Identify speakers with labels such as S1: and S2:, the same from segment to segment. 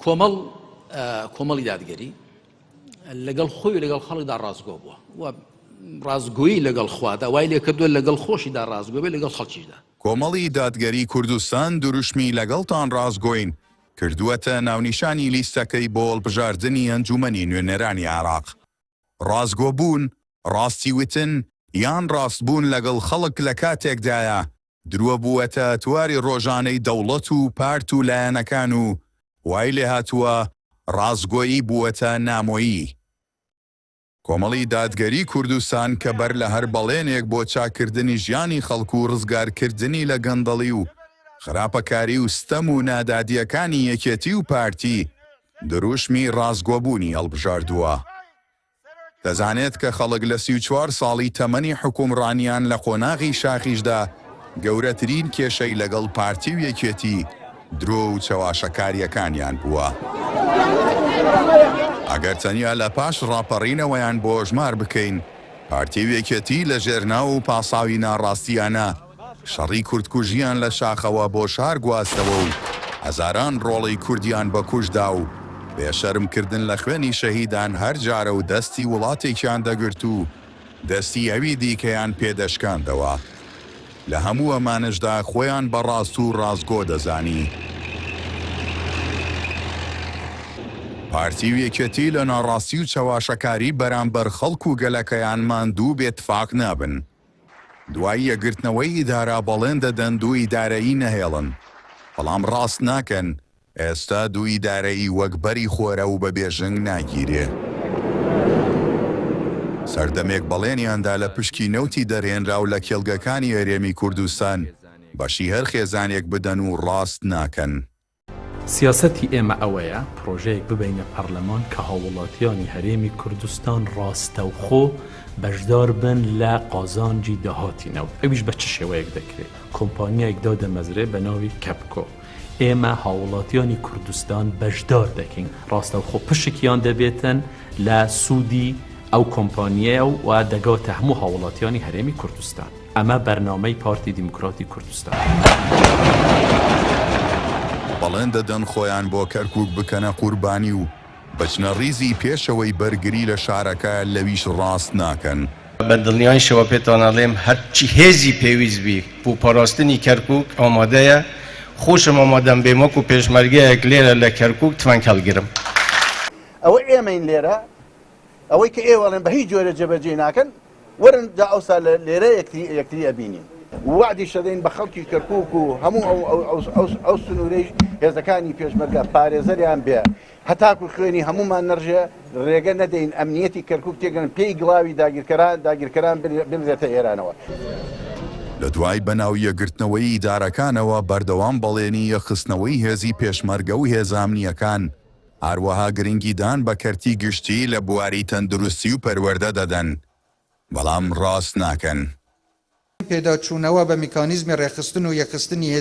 S1: کۆمەڵی دادگەری لەگەڵ خۆی لەگەڵ خەڵکدا ڕازگۆ بووە و ڕازگۆیی لەگەڵ خوادا وای لێ کردووە لەگەڵ خۆشیدا ڕازگۆ بێ لەگەڵ خەڵکیشدا.
S2: کۆمەڵی دادگەری کوردستان دروشمی لەگەڵتان ڕازگۆین کردووەتە ناونیشانی لیستەکەی بۆ هەڵبژاردننی ئەنجومەنی نوێنەرانی عێراق. ڕازگۆبوون، ڕاستی وتن یان ڕاستبوون لەگەڵ خەڵک لە کاتێکدایە درووە بووەتە تواری ڕۆژانەی دەوڵەت و پارت و لایەنەکان و وای لێ هاتووە ڕازگۆیی بووەتە نامۆیی. کۆمەڵی دادگەری کوردستان کە بەر لە هەر بەڵێنێک بۆ چاکردنی ژیانی خەڵک و ڕزگارکردنی لە گەندەڵی و خراپەکاری و ستەم و نادادیەکانی یەکێتی و پارتی دروشمی ڕازگۆبوونی هەڵبژاردووە. دەزانێت کە خەڵک لە 34 ساڵی تەمەنی حکومڕانیان لە قۆناغی شاخیشدا گەورەترین کێشەی لەگەڵ پارتی و یەکێتی درۆ و چەواشەکاریەکانیان بووە. ئەگەر تەنیا لە پاش ڕاپەڕینەوەیان بۆ ژمار بکەین، پارتی و یەکێتی لە ژێرناو و پاساوی ناڕاستیانە شەڕی کوردکوژیان لە شاخەوە بۆ شار گواستەوە و هەزاران ڕۆڵی کوردیان بە کوشدا و بێشەرمکردن لە خوێنی شەهیدان هەر جارە و دەستی وڵاتێکیان دەگرت و دەستی ئەوی دیکەیان پێدەشکاندەوە. لە هەموو ئەمانشدا خۆیان بەڕاست و ڕازگۆ دەزانی. پارتی و یەکێتی لە ناڕاستی و چەواشەکاری بەرامبەر خەڵک و گەلەکەیانمان دوو بێتفاق نابن. دوای یەگرتنەوەی ئیدارە بەڵێن دەدەن دوو ئیدارەیی نەهێڵن، بەڵام ڕاست ناکەن ئێستا دوو ئیدارەیی وەک بەری خۆرە و بە بێژنگ ناگیرێ. سەردەمێک بەڵێنیاندا لە پشکی نەوتی دەرهێنرا و لە کێڵگەکانی هەرێمی کوردستان بەشی هەر خێزانێک بدەن و ڕاست ناکەن.
S3: سیاسەتی ئێمە ئەوەیە پرۆژەیەک ببینە پەرلەمان کە هاوڵاتیانی هەرێمی کوردستان ڕاستەوخۆ بەشدار بن لە قازانجی داهاتینەوە. ئەویش بە چ شێوەیەک دەکرێت؟ کۆمپانیایەک دادەمەزرێ بە ناوی کەپکۆ. ئێمە هاوڵاتیانی کوردستان بەشدار دەکەین، ڕاستەوخۆ پشکیان دەبێتن لە سوودی ئەو کۆمپانیە و دەگاتە هەموو هاوڵاتیانی هەرێمی کوردستان. ئەمە بەرنامەی پارتی دیموکراتی کوردستان.
S2: بەڵێن دەدەن خۆیان بۆ کەرکووک بکەنە قوربانی و بچنە ڕیزی پێشەوەی بەرگری لە شارەکە لەویش ڕاست ناکەن.
S4: بە دڵنیایشەوە پێتان ئەڵێم هەرچی هێزی پێویست بی بۆ پاراستنی کەرکووک ئامادەیە. خۆشم ئامادەم بێ وەکو پێشمەرگەیەک لێرە لە کەرکووک توان هەڵگرم.
S5: ئەوە ئێمەین لێرە ئەوەی کە ئێوەڵێن بە هیچ جۆرە جێبەجێ ناکەن وەرن جا ئەوسا لێرە یەکتری ئەبینین. وعدی شەدەین بە خەڵکی کەرکووک و هەموو ئەو سنوورەی هێزەکانی پێشمەرگە پارێزەریان بێ هەتاکو خوێنی هەمومان نەڕژێ ڕێگە نەدەین ئەمنیەتی کەرکووک تێگەن پێی گڵاوی داگیرکەران بنرێتە ئێرانەوە.
S2: لە دوای بەناو یەگرتنەوەی ئیدارەکانەوە بەردەوام بەڵێنی یەخستنەوەی هێزی پێشمەرگە و هێزامنیەکان هەروەها گرنگیدان بە کەرتی گشتی لە بواری تەندروستی و پەروەردە دەدەن، بەڵام ڕاست ناکەن.
S6: پێداچوونەوە بە میکانیزمی ڕێخستن و یەخستنی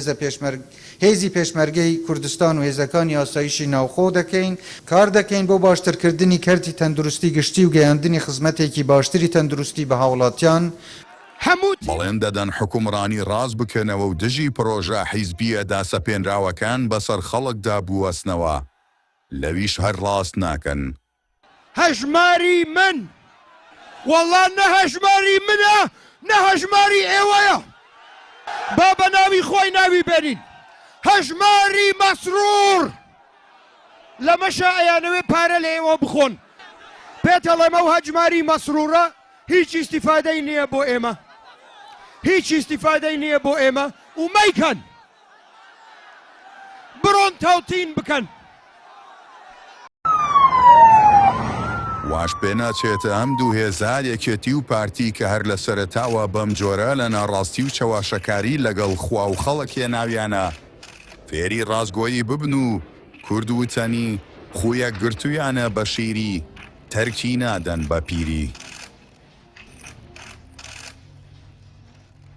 S6: هێزی پێشمەرگەی کوردستان و هێزەکانی ئاسایشی ناوخۆ دەکەین، کار دەکەین بۆ باشترکردنی کەرتی تەندروستی گشتی و گەیاندنی خزمەتێکی باشتری تەندروستی بە هاوڵاتیان.
S2: بەڵێن دەدەن حکومڕانی ڕاز بکەنەوە و دژی پرۆژە حیزبیە داسەپێنراوەکان بەسەر خەڵکدا بوەستنەوە، لەویش هەر ڕاست ناکەن.
S7: هەژماری من وەڵا نە هەژماری منە نە هەژماری ئێوەیە، با بە ناوی خۆی ناوی بێنین. هەژماری مەسرور لەمەشە ئەیانەوێ پارە لە ئێوە بخۆن. پێتەڵێمە و هەژماری مەسرورە هیچ ئیسیفادەی نییە بۆ ئێمە، هیچ ئیسیفادەی نییە بۆ ئێمە و مەیکەن بڕۆن تاوتین بکەن.
S2: واش پێ ناچێتە ئەم دوو هێزار یەکێتی و پارتی کە هەر لە سەرەتاوە بەم جۆرە لە ناڕاستی و چەواشەکاری لەگەڵ خوا و خەڵک هێناویانە فێری ڕازگۆیی ببن و کورد وتەنی خویەک گرتویانە بە شیری تەرکی نادەن بە پیری.